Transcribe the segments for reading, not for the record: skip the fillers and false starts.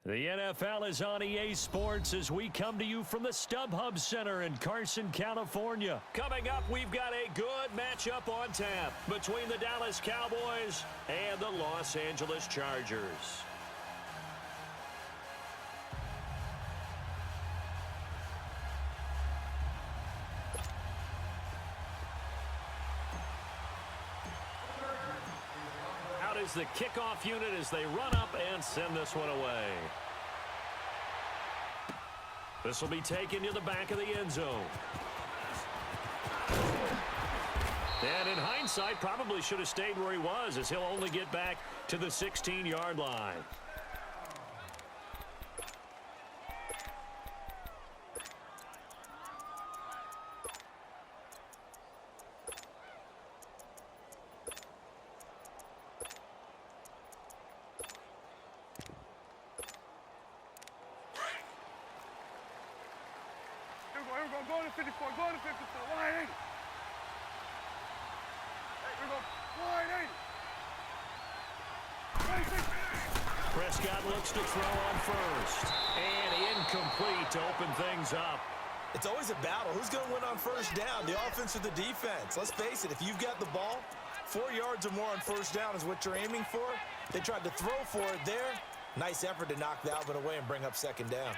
The NFL is on EA Sports as we come to you from the StubHub Center in Carson, California. Coming up, we've got a good matchup on tap between the Dallas Cowboys and the Los Angeles Chargers. Is the kickoff unit as they run up and send this one away. This will be taken to the back of the end zone. And in hindsight, probably should have stayed where he was, as he'll only get back to the 16-yard line. Go to 54, go to 54, wide 80. Here we go, wide 80. Prescott looks to throw on first. And incomplete to open things up. It's always a battle. Who's going to win on first down, the offense or the defense? Let's face it, if you've got the ball, 4 yards or more on first down is what you're aiming for. They tried to throw for it there. Nice effort to knock that one away and bring up second down.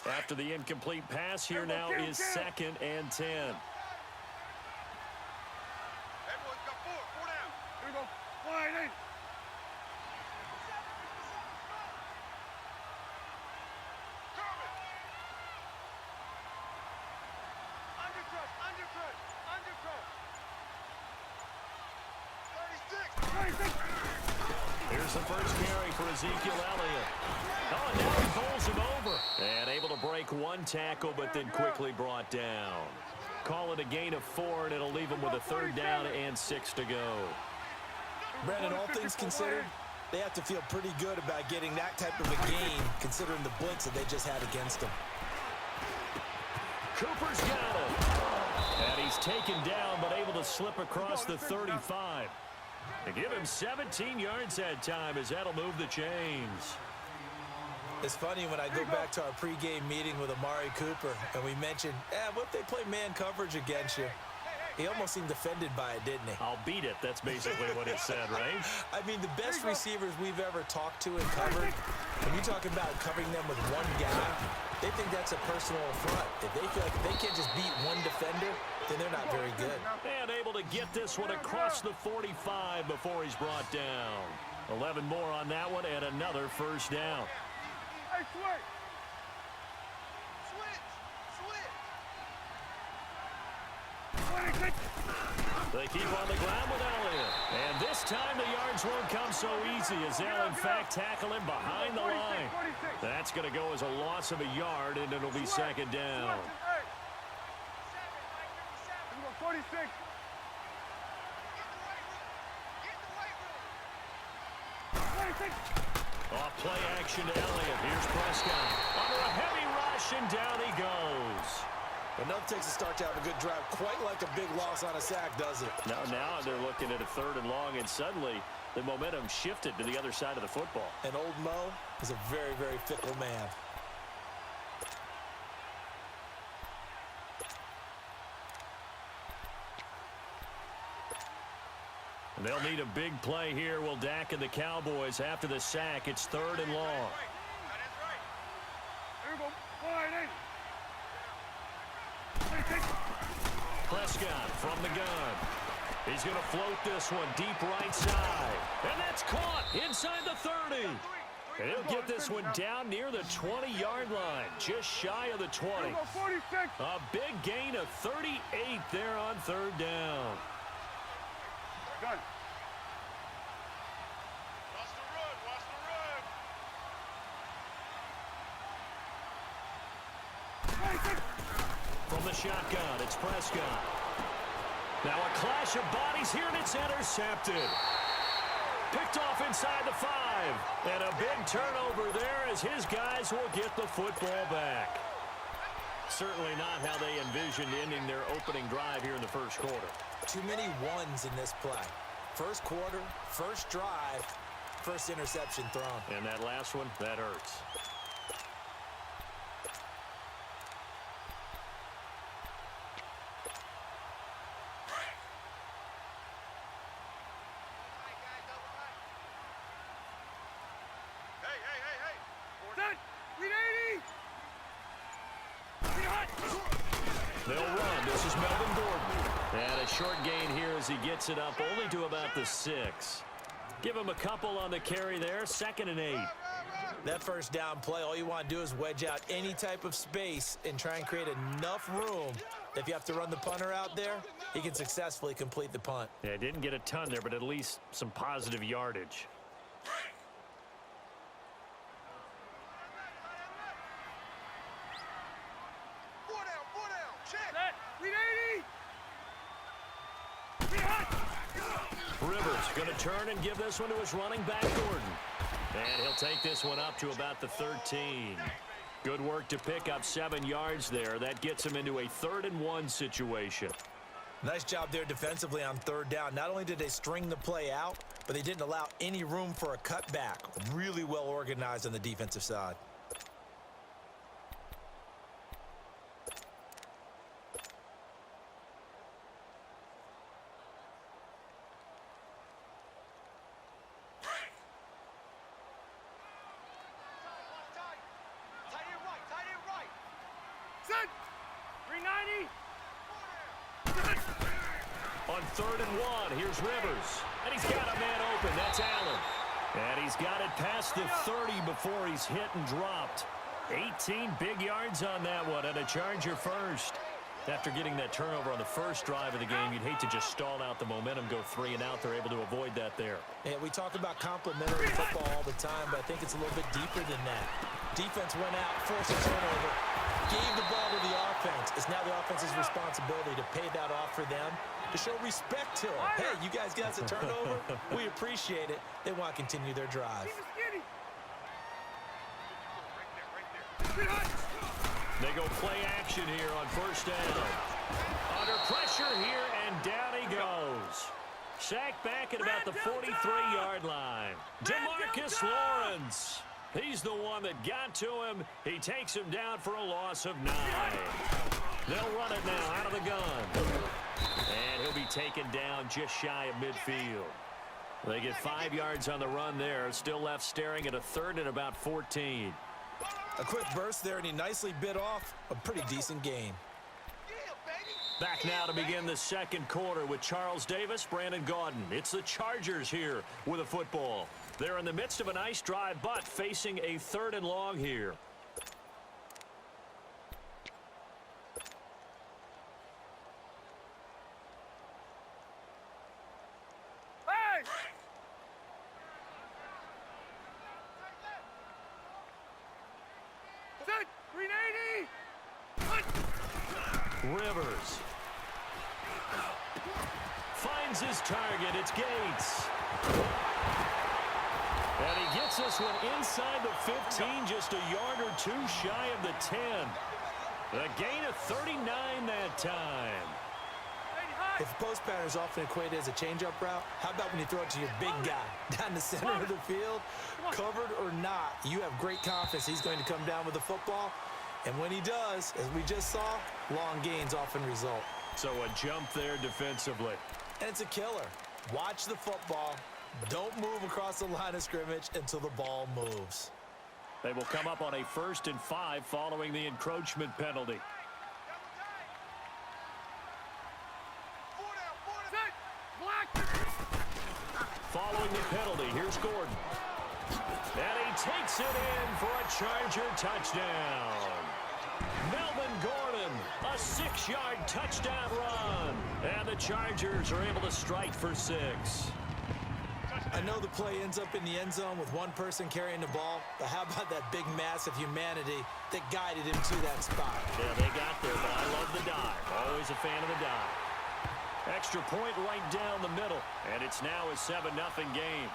After the incomplete pass, here now is 2nd and 10. Everyone's got four down. Here we go, wide 80. Under 36. Here's the first carry for Ezekiel Elliott. Oh, and now he pulls him over. And able to break one tackle, but then quickly brought down. Call it a gain of 4, and it'll leave him with a 3rd down and 6 to go. Brandon, all things considered, they have to feel pretty good about getting that type of a gain, considering the blitz that they just had against them. Cooper's got him. And he's taken down, but able to slip across the 35. To give him 17 yards that time, as that'll move the chains. It's funny when I go back to our pregame meeting with Amari Cooper, and we mentioned, what if they play man coverage against you? He almost seemed offended by it, didn't he? I'll beat it. That's basically what it said, right? I mean, the best receivers we've ever talked to and covered, when you talk about covering them with one guy, they think that's a personal affront. If they feel like they can't just beat one defender, then they're not very good. And able to get this one across the 45 before he's brought down. 11 more on that one and another first down. Hey, switch. They keep on the ground with Elliott. And this time the yards won't come so easy as they'll, in fact, tackle him behind the line. That's going to go as a loss of a yard, and it'll be 2nd down. 46. Off play action to Elliott. Here's Prescott. Under a heavy rush, and down he goes. Enough takes a start to have a good drive. Quite like a big loss on a sack, does it? Now they're looking at a 3rd and long, and suddenly the momentum shifted to the other side of the football. And old Mo is a very, very fickle man. And they'll need a big play here, will Dak and the Cowboys. After the sack, it's 3rd and long. Here we go, wide 80. Prescott from the gun. He's going to float this one deep right side. And that's caught inside the 30. And he'll get this one down near the 20-yard line, just shy of the 20. A big gain of 38 there on 3rd down. Done. From the shotgun, it's Prescott. Now a clash of bodies here, and it's intercepted. Picked off inside the 5. And a big turnover there as his guys will get the football back. Certainly not how they envisioned ending their opening drive here in the first quarter. Too many ones in this play. First quarter, first drive, first interception thrown. And that last one, that hurts. They'll run. This is Melvin Gordon. And a short gain here as he gets it up only to about the 6. Give him a couple on the carry there. 2nd and 8. That first down play, all you want to do is wedge out any type of space and try and create enough room that if you have to run the punter out there, he can successfully complete the punt. Yeah, didn't get a ton there, but at least some positive yardage. Rivers going to turn and give this one to his running back, Gordon. And he'll take this one up to about the 13. Good work to pick up 7 yards there. That gets him into a 3rd and 1 situation. Nice job there defensively on 3rd down. Not only did they string the play out, but they didn't allow any room for a cutback. Really well organized on the defensive side. On 3rd and 1, here's Rivers. And he's got a man open. That's Allen. And he's got it past the 30 before he's hit and dropped. 18 big yards on that one, and a Charger first. After getting that turnover on the first drive of the game, you'd hate to just stall out the momentum, go 3 and out. They're able to avoid that there. Yeah, we talk about complementary football all the time, but I think it's a little bit deeper than that. Defense went out, forced a turnover, gave the ball to the offense. It's now the offense's responsibility to pay that off for them, to show respect to them. Hey, you guys got us a turnover. We appreciate it. They want to continue their drive. They go play action here on 1st down. Under pressure here, and down he goes. Sacked back at about the 43-yard line. DeMarcus Lawrence. He's the one that got to him. He takes him down for a loss of 9. They'll run it now out of the gun. And he'll be taken down just shy of midfield. They get 5 yards on the run there. Still left staring at a 3rd and about 14. A quick burst there, and he nicely bit off a pretty decent gain. Back now to begin the 2nd quarter with Charles Davis, Brandon Gaudin. It's the Chargers here with a football. They're in the midst of a nice drive, but facing a 3rd and long here. Rivers finds his target. It's Gates. And he gets this one inside the 15, just a yard or 2 shy of the 10. A gain of 39 that time. If post pattern is often equated as a change-up route, how about when you throw it to your big guy down the center of the field? Covered or not, you have great confidence he's going to come down with the football. And when he does, as we just saw, long gains often result. So a jump there defensively. And it's a killer. Watch the football. Don't move across the line of scrimmage until the ball moves. They will come up on a 1st and 5 following the encroachment penalty. Following the penalty, here's Gordon. And he takes it in for a Charger touchdown. Melvin Gordon, a 6-yard touchdown run. And the Chargers are able to strike for 6. I know the play ends up in the end zone with one person carrying the ball, but how about that big mass of humanity that guided him to that spot? Yeah, they got there, but I love the dive. Always a fan of the dive. Extra point right down the middle. And it's now a 7-0 game.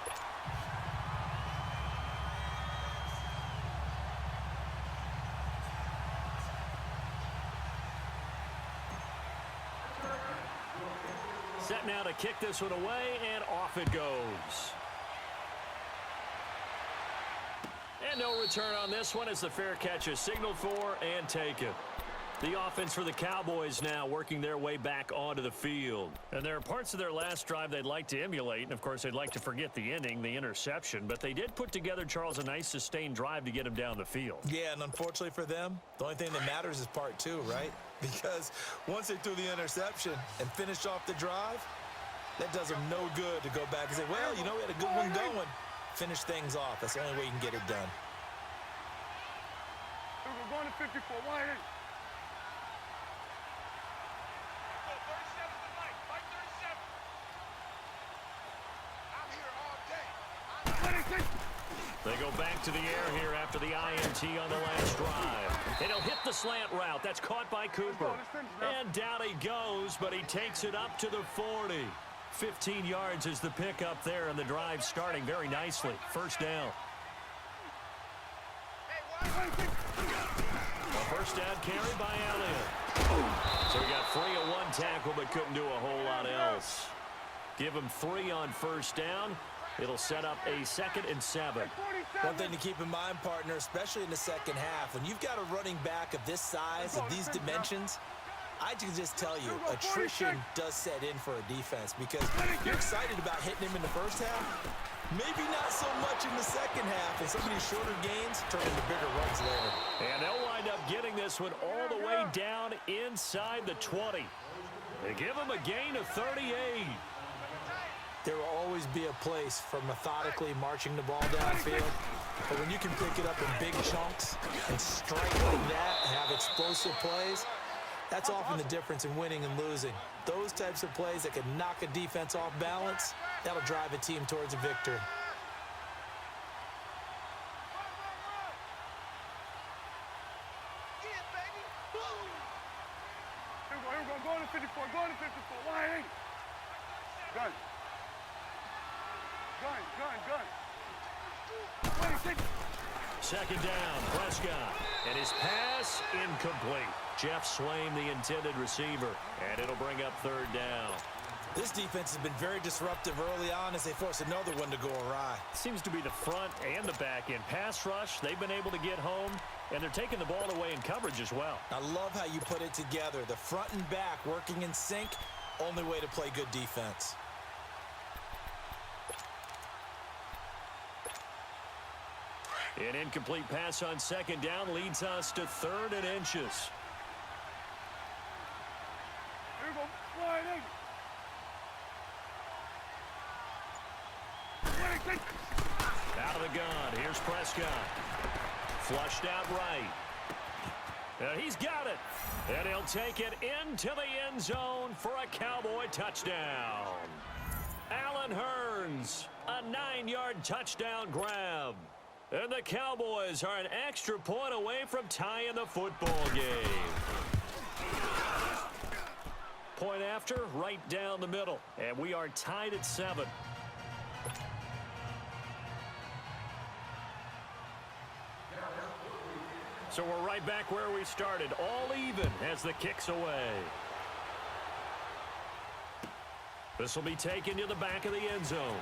Set now to kick this one away, and off it goes. And no return on this one as the fair catch is signaled for and taken. The offense for the Cowboys now working their way back onto the field. And there are parts of their last drive they'd like to emulate. And, of course, they'd like to forget the inning, the interception. But they did put together, Charles, a nice sustained drive to get him down the field. Yeah, and unfortunately for them, the only thing that matters is part two, right? Because once they threw the interception and finished off the drive, that does them no good to go back and say, well, you know, we had a good one going. Finish things off. That's the only way you can get it done. We're going to 54. Wide in. 37 tonight. Fight 37. I'm here all day. 26. They go back to the air here after the INT on the last drive. And he'll hit the slant route. That's caught by Cooper. And down he goes, but he takes it up to the 40. 15 yards is the pickup there, and the drive starting very nicely. First down. A first down carry by Elliott. So he got free of one tackle, but couldn't do a whole lot else. Give him 3 on first down. It'll set up a 2nd and 7. One thing to keep in mind, partner, especially in the second half, when you've got a running back of this size, of these dimensions, I can just tell you, attrition does set in for a defense because you're excited about hitting him in the first half. Maybe not so much in the second half, and some of these shorter gains turn into bigger runs later. And they'll wind up getting this one all the way down inside the 20. They give him a gain of 38. There will always be a place for methodically marching the ball downfield. But when you can pick it up in big chunks and strike like that and have explosive plays, that's often the difference in winning and losing. Those types of plays that can knock a defense off balance, that'll drive a team towards a victory. Here we go. Go to 54. Go to 54. Wide in. Gun. Gun. 26. Second down, Prescott. And his pass incomplete. Jeff Swain, the intended receiver. And it'll bring up third down. This defense has been very disruptive early on as they force another one to go awry. Seems to be the front and the back end. Pass rush, they've been able to get home, and they're taking the ball away in coverage as well. I love how you put it together. The front and back working in sync, only way to play good defense. An incomplete pass on second down leads us to 3rd and inches. Here we go. Wide in. 26. Out of the gun. Here's Prescott. Flushed out right. He's got it. And he'll take it into the end zone for a Cowboy touchdown. Allen Hurns, a 9-yard touchdown grab. And the Cowboys are an extra point away from tying the football game. Point after, right down the middle. And we are tied at 7. So we're right back where we started, all even as the kick's away. This will be taken to the back of the end zone.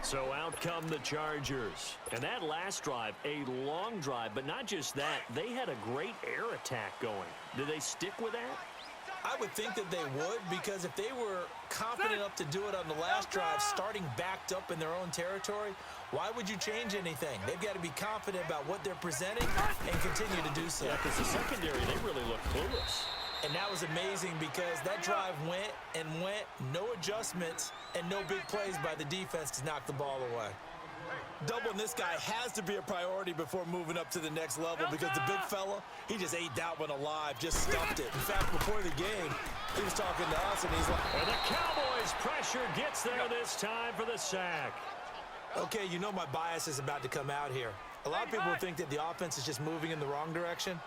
So out come the Chargers. And that last drive, a long drive, but not just that, they had a great air attack going. Did they stick with that? I would think that they would, because if they were confident enough to do it on the last drive, starting backed up in their own territory, why would you change anything? They've got to be confident about what they're presenting and continue to do so. Yeah, because the secondary, they really looked clueless. And that was amazing because that drive went and went, no adjustments, and no big plays by the defense to knock the ball away. Doubling this guy has to be a priority before moving up to the next level because the big fella, he just ate that one alive, just stuffed it. In fact, before the game, he was talking to us, and he's like... And the Cowboys' pressure gets there this time for the sack. Okay, you know my bias is about to come out here. A lot of people think that the offense is just moving in the wrong direction.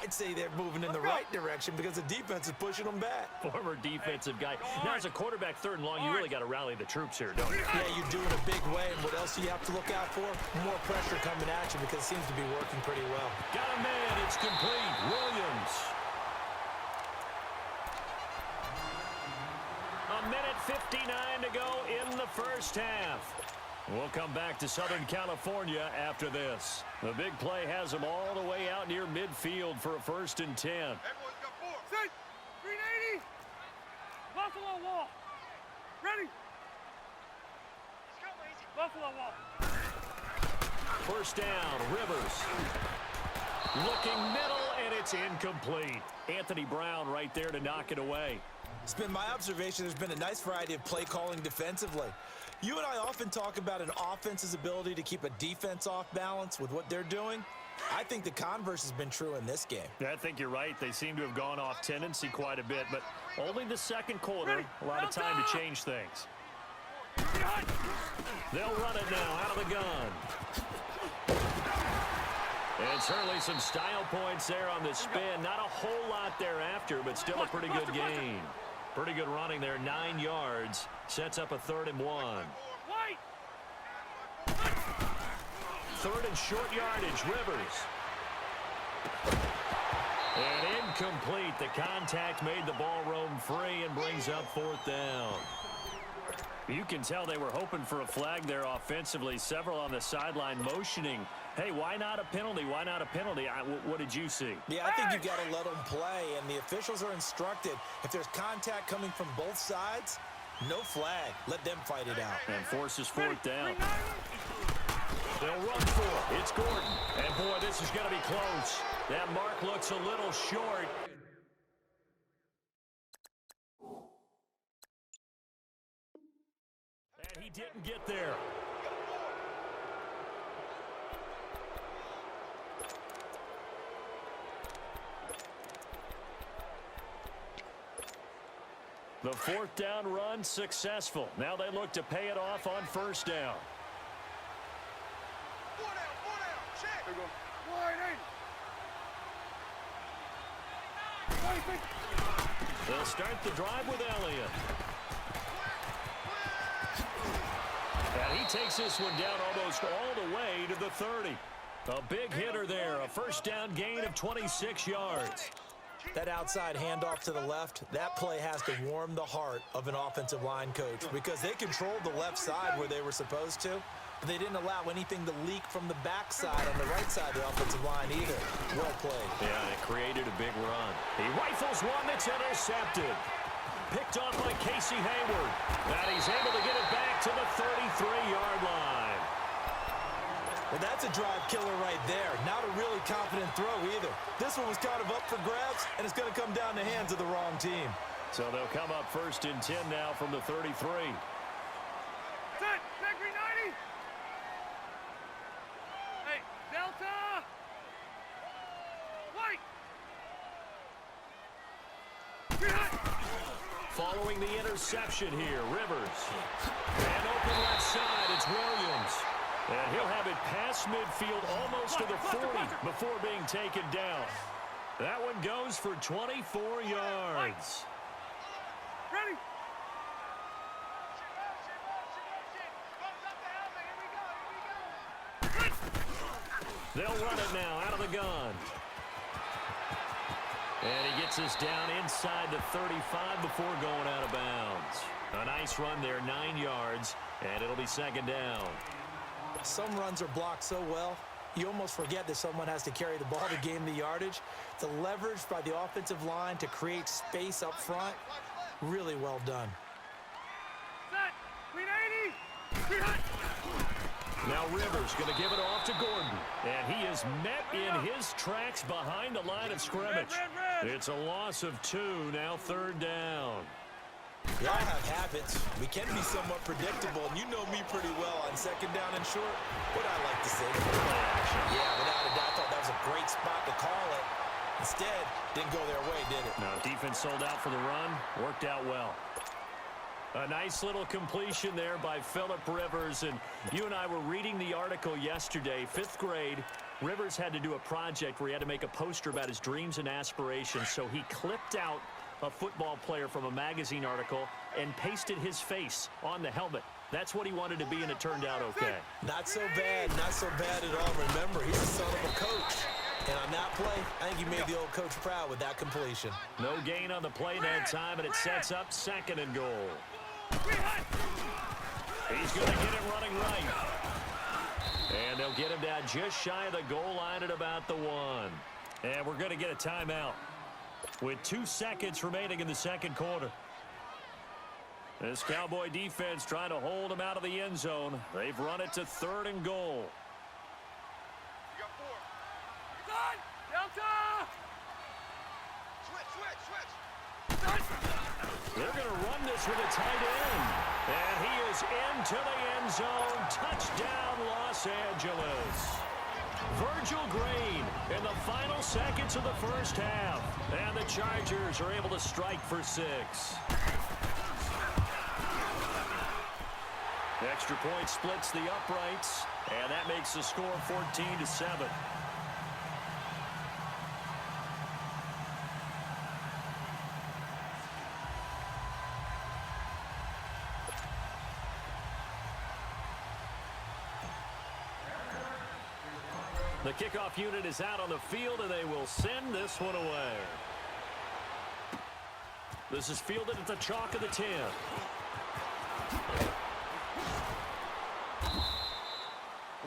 I'd say they're moving in the right direction because the defense is pushing them back. Former defensive guy. Now, as a quarterback, 3rd and long, you really got to rally the troops here, don't you? Yeah, you do in a big way. And what else do you have to look out for? More pressure coming at you because it seems to be working pretty well. Got a man. It's complete. Williams. A minute 59 to go in the first half. We'll come back to Southern California after this. The big play has them all the way out near midfield for a 1st and 10. Everyone's got 4. Set. 380. Buffalo wall. Ready. Buffalo wall. 1st down, Rivers. Looking middle, and it's incomplete. Anthony Brown right there to knock it away. It's been my observation there's been a nice variety of play calling defensively. You and I often talk about an offense's ability to keep a defense off balance with what they're doing. I think the converse has been true in this game. I think you're right. They seem to have gone off tendency quite a bit, but only the 2nd quarter. A lot of time to change things. They'll run it now out of the gun. And certainly some style points there on the spin. Not a whole lot thereafter, but still a pretty good gain. Pretty good running there, 9 yards. Sets up a 3rd and 1. 3rd and short yardage, Rivers. And incomplete. The contact made the ball roam free and brings up 4th down. You can tell they were hoping for a flag there offensively. Several on the sideline motioning. Hey, why not a penalty? Why not a penalty? What did you see? Yeah, I think you've got to let them play, and the officials are instructed. If there's contact coming from both sides, no flag. Let them fight it out. And forces 4th down. They'll run for it. It's Gordon. And, boy, this is going to be close. That mark looks a little short. And he didn't get there. The 4th down run successful. Now they look to pay it off on 1st down. 4 down, check. There you go. Wide in. They'll start the drive with Elliott. And he takes this one down almost all the way to the 30. A big hitter there. A 1st down gain of 26 yards. That outside handoff to the left, that play has to warm the heart of an offensive line coach because they controlled the left side where they were supposed to, but they didn't allow anything to leak from the backside on the right side of the offensive line either. Well played. Yeah, it created a big run. He rifles one that's intercepted. Picked off by Casey Hayward. And he's able to get it back to the 33-yard line. Well, that's a drive killer right there. Not a really confident throw either. This one was kind of up for grabs, and it's going to come down the hands of the wrong team. So they'll come up 1st and 10 now from the 33. Set. Set. 390. Hey, Delta. White. Following the interception here, Rivers. And open left side, it's Williams. And he'll have it past midfield almost to the 40 before being taken down. That one goes for 24 yards. Ready. They'll run it now out of the gun. And he gets us down inside the 35 before going out of bounds. A nice run there, 9 yards, and it'll be 2nd down. Some runs are blocked so well, you almost forget that someone has to carry the ball to gain the yardage. The leverage by the offensive line to create space up front, really well done. Set. 380. Now Rivers going to give it off to Gordon. And he is met in his tracks behind the line of scrimmage. It's a loss of 2, now 3rd down. We all have habits. We can be somewhat predictable, and you know me pretty well on 2nd down and short. What I like to say. Yeah, without a doubt, I thought that was a great spot to call it. Instead, didn't go their way, did it? No, defense sold out for the run. Worked out well. A nice little completion there by Phillip Rivers. And you and I were reading the article yesterday, 5th grade. Rivers had to do a project where he had to make a poster about his dreams and aspirations. So he clipped out a football player from a magazine article and pasted his face on the helmet. That's what he wanted to be, and it turned out okay. Not so bad at all. Remember, he's the son of a coach. And on that play, I think he made the old coach proud with that completion. No gain on the play that time, and it sets up 2nd and goal. He's going to get it running right. And they'll get him down just shy of the goal line at about the 1. And we're going to get a timeout with 2 seconds remaining in the 2nd quarter. This Cowboy defense trying to hold him out of the end zone. They've run it to 3rd and goal. You got 4. Delta! Switch. They're going to run this with a tight end. And he is into the end zone. Touchdown, Los Angeles. Virgil Green in the final seconds of the first half. And the Chargers are able to strike for 6. Extra point splits the uprights, and that makes the score 14-7. The kickoff unit is out on the field, and they will send this one away. This is fielded at the chalk of the 10.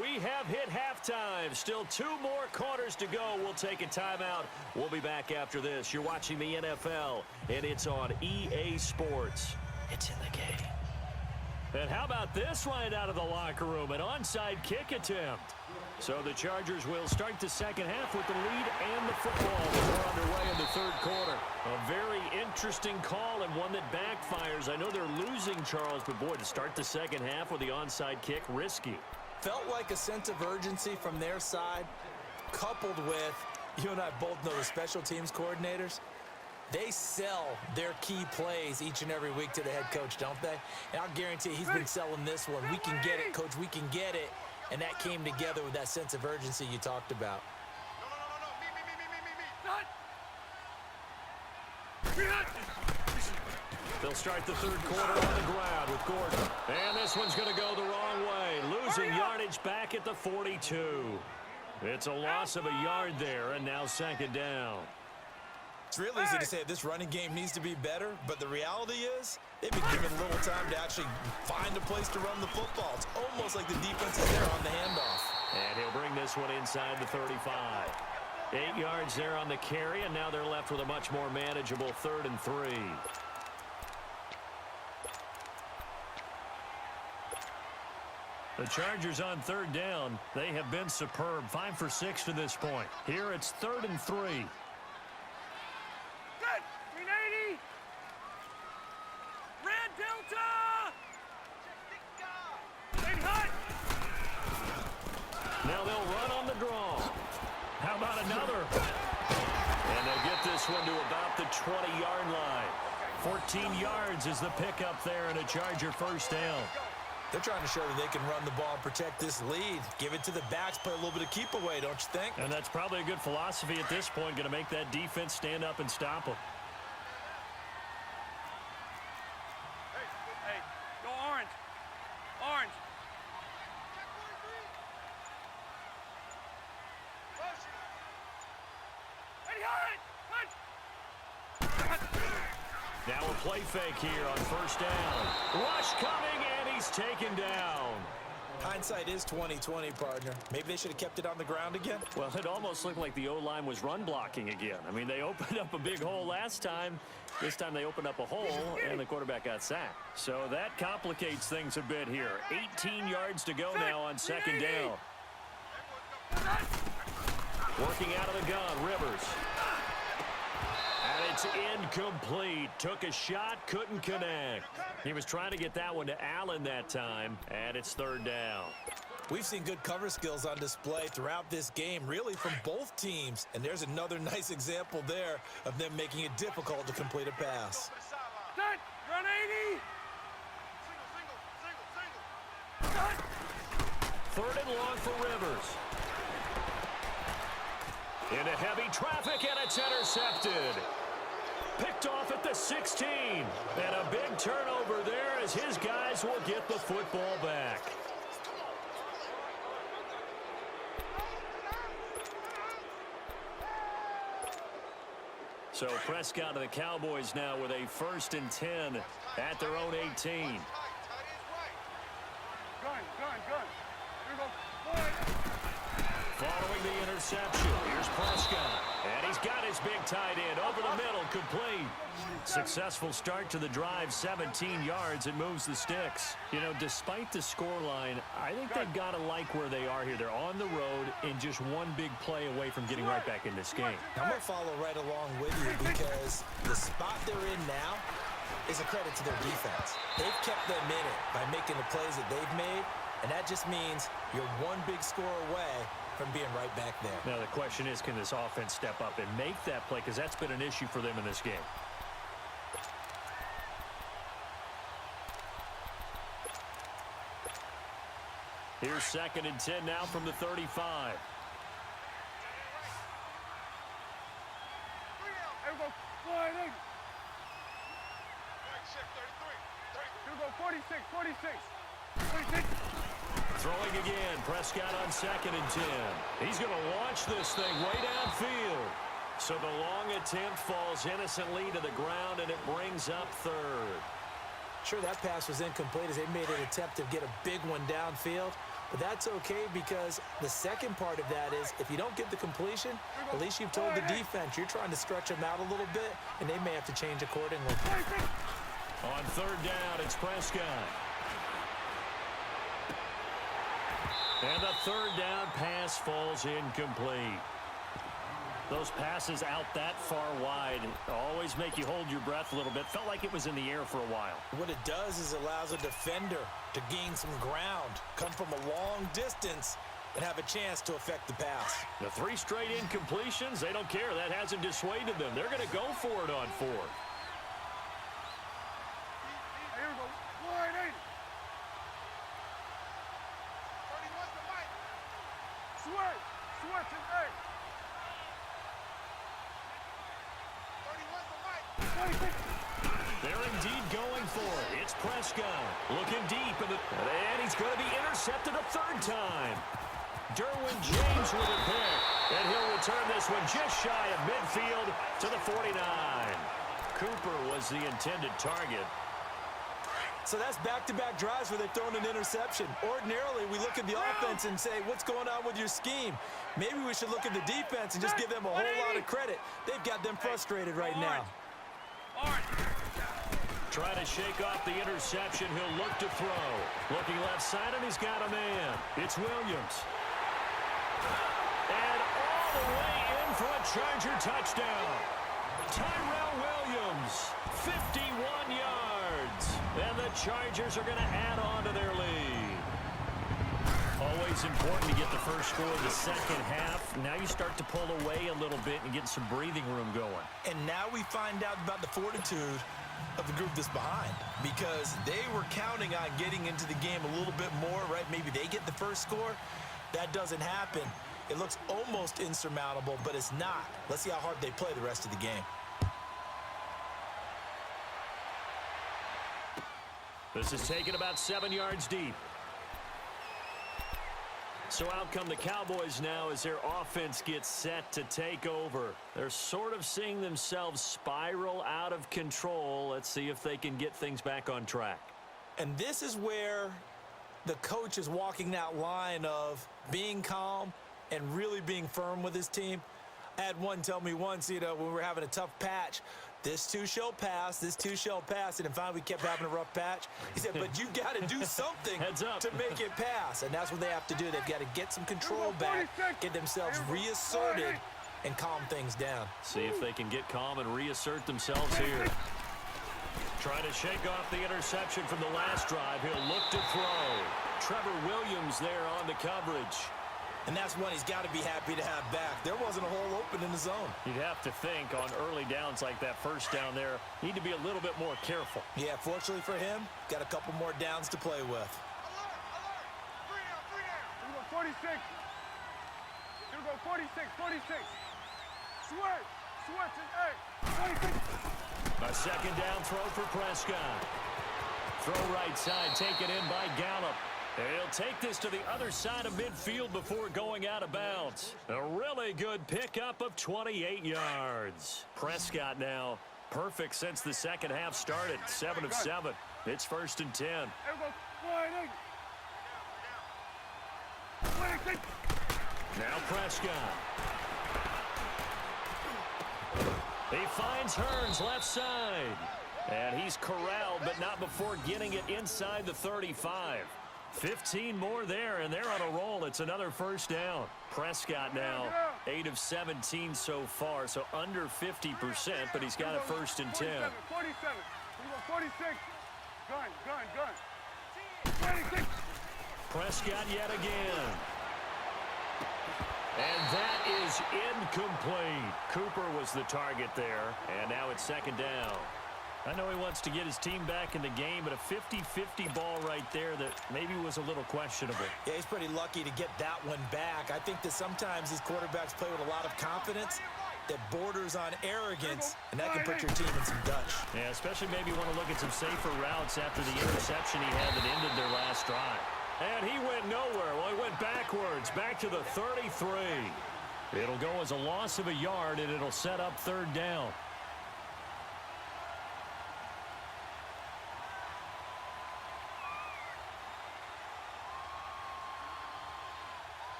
We have hit halftime. Still 2 more quarters to go. We'll take a timeout. We'll be back after this. You're watching the NFL, and it's on EA Sports. It's in the game. And how about this right out of the locker room? An onside kick attempt. So the Chargers will start the 2nd half with the lead and the football. We're underway in the 3rd quarter. A very interesting call and one that backfires. I know they're losing, Charles, but boy, to start the 2nd half with the onside kick, risky. Felt like a sense of urgency from their side, coupled with, you and I both know the special teams coordinators. They sell their key plays each and every week to the head coach, don't they? And I'll guarantee he's been selling this one. We can get it, coach, we can get it. And that came together with that sense of urgency you talked about. They'll start the 3rd quarter on the ground with Gordon. And this one's going to go the wrong way. Losing yardage back at the 42. It's a loss of a yard there, and now 2nd down. It's real easy to say this running game needs to be better, but the reality is they've been given little time to actually find a place to run the football. It's almost like the defense is there on the handoff. And he'll bring this one inside the 35. 8 yards there on the carry, and now they're left with a much more manageable 3rd and 3. The Chargers on 3rd down. They have been superb. 5 for 6 to this point. Here it's 3rd and 3. Good. 380. Red Delta. Stay hot. Now they'll run on the draw. How about another? And they'll get this one to about the 20-yard line. 14 yards is the pickup there, and a Charger 1st down. They're trying to show that they can run the ball and protect this lead. Give it to the backs, play a little bit of keep away, don't you think? And that's probably a good philosophy at this point, going to make that defense stand up and stop them. Hey, go orange. Orange. Now a play fake here on 1st down. Rush coming, and he's taken down. Hindsight is 20/20, partner. Maybe they should have kept it on the ground again. Well, it almost looked like the O-line was run blocking again. I mean, they opened up a big hole last time. This time they opened up a hole, and the quarterback got sacked. So that complicates things a bit here. 18 yards to go now on 2nd down. Working out of the gun, Rivers. And it's incomplete. Took a shot, couldn't connect. He was trying to get that one to Allen that time, and it's 3rd down. We've seen good cover skills on display throughout this game, really from both teams. And there's another nice example there of them making it difficult to complete a pass. Set. Run 80. Third and long for Rivers. Into heavy traffic, and it's intercepted. Picked off at the 16. And a big turnover there as his guys will get the football back. So Prescott and the Cowboys now with a 1st and 10 at their own 18. Gun. Here we go. Following the interception, here's Prescott. And he's got his big tight end over the middle, complete. Successful start to the drive, 17 yards, and moves the sticks. You know, despite the scoreline, I think they've got to like where they are here. They're on the road and just one big play away from getting right back in this game. I'm going to follow right along with you because the spot they're in now is a credit to their defense. They've kept them in it by making the plays that they've made, and that just means you're one big score away from being right back there. Now the question is, can this offense step up and make that play? Because that's been an issue for them in this game. Here's 2nd and 10 now from the 35. Here we go. Slide in. Here we go. 46. Throwing again. Prescott on 2nd and 10. He's going to launch this thing way downfield. So the long attempt falls innocently to the ground, and it brings up 3rd. Sure, that pass was incomplete as they made an attempt to get a big one downfield. But that's okay because the second part of that is if you don't get the completion, at least you've told the defense you're trying to stretch them out a little bit, and they may have to change accordingly. On 3rd down, it's Prescott. And the 3rd down pass falls incomplete. Those passes out that far wide always make you hold your breath a little bit. Felt like it was in the air for a while. What it does is allows a defender to gain some ground, come from a long distance, and have a chance to affect the pass. The 3 straight incompletions, they don't care. That hasn't dissuaded them. They're going to go for it on 4th. Here we go. Slide in. 31's the mic. Switch and A. 31's the mic. They're indeed going for it. It's Prescott looking deep, and he's going to be intercepted a 3rd time. Derwin James with a pick, and he'll return this one just shy of midfield to the 49. Cooper was the intended target. So that's back-to-back drives where they're throwing an interception. Ordinarily, we look at the offense and say, what's going on with your scheme? Maybe we should look at the defense and just give them a whole lot of credit. They've got them frustrated right now. Trying to shake off the interception. He'll look to throw. Looking left side, and he's got a man. It's Williams. And all the way in for a Charger touchdown. Tyrell Williams, 51 yards. And the Chargers are going to add on to their lead. Always important to get the first score of the second half. Now you start to pull away a little bit and get some breathing room going. And now we find out about the fortitude of the group that's behind, because they were counting on getting into the game a little bit more, right? Maybe they get the first score. That doesn't happen. It looks almost insurmountable, but it's not. Let's see how hard they play the rest of the game. This is taken about 7 yards deep. So out come the Cowboys now as their offense gets set to take over. They're sort of seeing themselves spiral out of control. Let's see if they can get things back on track. And this is where the coach is walking that line of being calm and really being firm with his team. I had one tell me once, when we were having a tough patch, this too shall pass, this too shall pass, and then finally we kept having a rough patch. He said, but you got to do something to make it pass, and that's what they have to do. They've got to get some control back, get themselves reasserted, and calm things down. See if they can get calm and reassert themselves here. Trying to shake off the interception from the last drive. He'll look to throw. Trevor Williams there on the coverage. And that's one he's got to be happy to have back. There wasn't a hole open in the zone. You'd have to think on early downs like that first down there, need to be a little bit more careful. Yeah, fortunately for him, got a couple more downs to play with. 46. Here we go, 46, 46. Switch, and 46. A second down throw for Prescott. Throw right side, taken in by Gallup. He'll take this to the other side of midfield before going out of bounds. A really good pickup of 28 yards. Prescott now perfect since the second half started. 7 of 7. It's 1st and 10. Here we go, 46. Now Prescott. He finds Hearns left side. And he's corralled, but not before getting it inside the 35. 15 more there, and they're on a roll. It's another first down. Prescott now 8 of 17 so far, so under 50%, but he's got a 1st and 10. 47. Here we go, 46. Gun. 26. Prescott yet again. And that is incomplete. Cooper was the target there, and now it's 2nd down. I know he wants to get his team back in the game, but a 50-50 ball right there that maybe was a little questionable. Yeah, he's pretty lucky to get that one back. I think that sometimes these quarterbacks play with a lot of confidence that borders on arrogance, and that can put your team in some dutch. Yeah, especially maybe want to look at some safer routes after the interception he had that ended their last drive. And he went nowhere. Well, he went backwards, back to the 33. It'll go as a loss of a yard, and it'll set up 3rd down.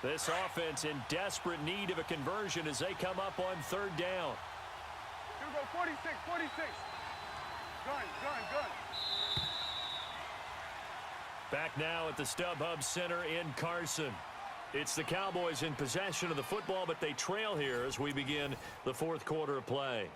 This offense in desperate need of a conversion as they come up on 3rd down. Here we go, 46. Gun. Back now at the StubHub Center in Carson. It's the Cowboys in possession of the football, but they trail here as we begin the 4th quarter of play.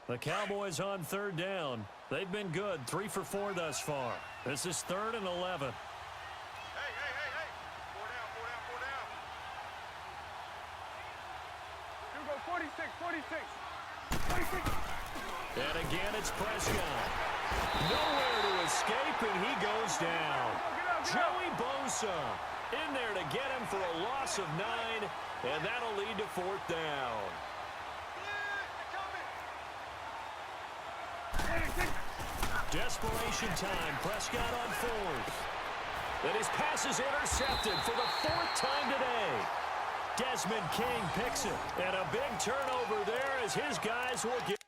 The Cowboys on 3rd down. They've been good, 3 for 4 thus far. This is 3rd and 11. Hey. 4 down. Here we go, 46. And again, it's Prescott. Nowhere to escape, and he goes down. Joey Bosa in there to get him for a loss of 9, and that'll lead to 4th down. Desperation time. Prescott on 4th. And his pass is intercepted for the 4th time today. Desmond King picks it. And a big turnover there as his guys will get